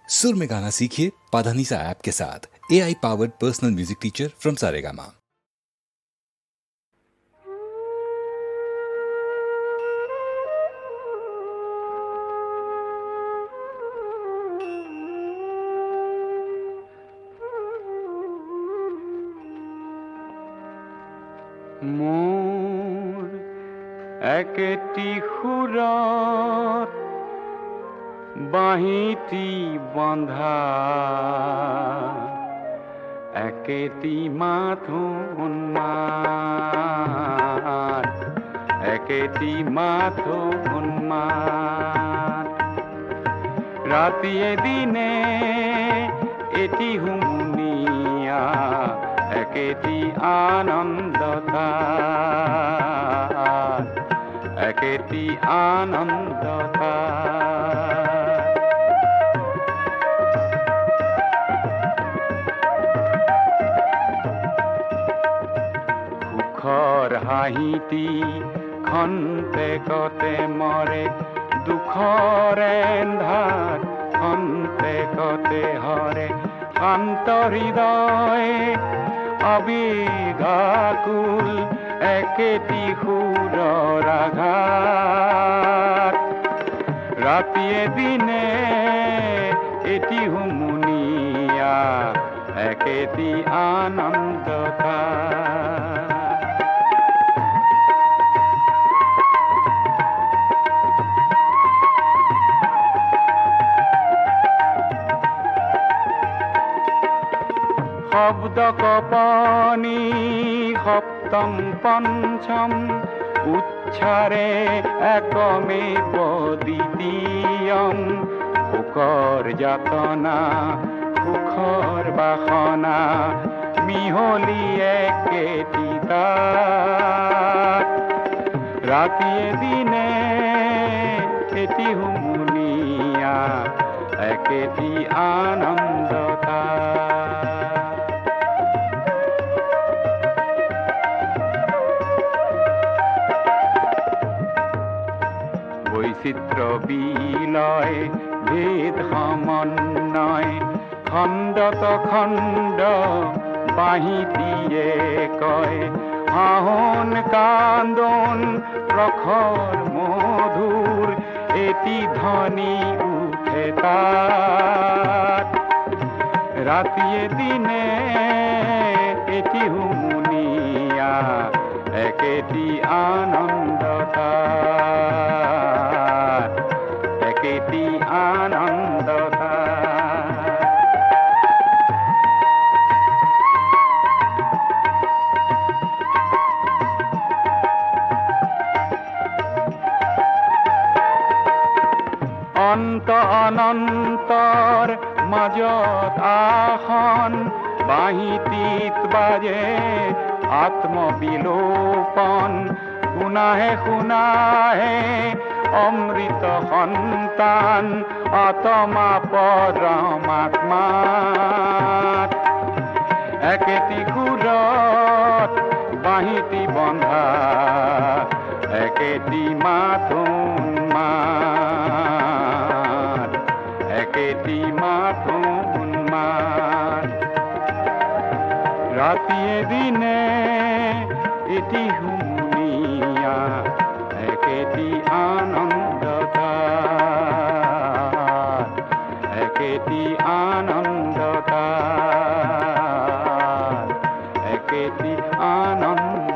सुर में गाना सीखिए पाधानीसा ऐप के साथ। AI powered personal music teacher from Saregama. মোর একেটি সুৰত বাঁহীটি বন্ধা একেটি মাথো উন্মাদ একেটি মাথো উন্মাদ ৰাতিয়ে দিনে এটি হুমুনিয়া একেটি আনন্দতা একেটি আনন্দতা সুখৰ হাঁহিটি খন্তেকতে মৰে দুখৰ এন্ধাৰ খন্তেকতে হৰে শান্ত হৃদয় অবিঘাকুল একেটি সুৰৰ আঘাত ৰাতিয়ে দিনে এটি হুমুনিয়া একেটি আনন্দতা শব্দ কপনি সপ্তম পঞ্চম উচ্চাৰে একমেব দ্বিতীয়ম সুখৰ যাতনা সুখৰ বাসনা মিহলি একেটি তাত ৰাতিয়ে দিনে এটি হুমুনিয়া একেটি আনন্দতা বৈচিত্ৰ্য বিলয় ভেদ সমন্বয় খণ্ডত খণ্ড বাঁহীটিয়ে কয় হাহন কান্দন প্ৰখৰ মধুৰ এটি ধ্বনি উঠে তাত ৰাতিয়ে দিনে এটি হুমুনিয়া একেটি আনন্দতা একেটি আনন্দতা অন্ত অনন্তৰ মাজত আসন বাঁহীটিত বাজে আত্মবিলোপন শুনাহে শুনাহে অমৃত সন্তান আত্মা পৰমাত্মাত একেটি সুৰত বাঁহীটি বন্ধা একেটি মাথো উন্মাদ একেটি মাথো উন্মাদ ৰাতিয়ে দিনে এটি হুমুনিয়া একেটি আনন্দতা একেটি আনন্দতা একেটি আনন্দ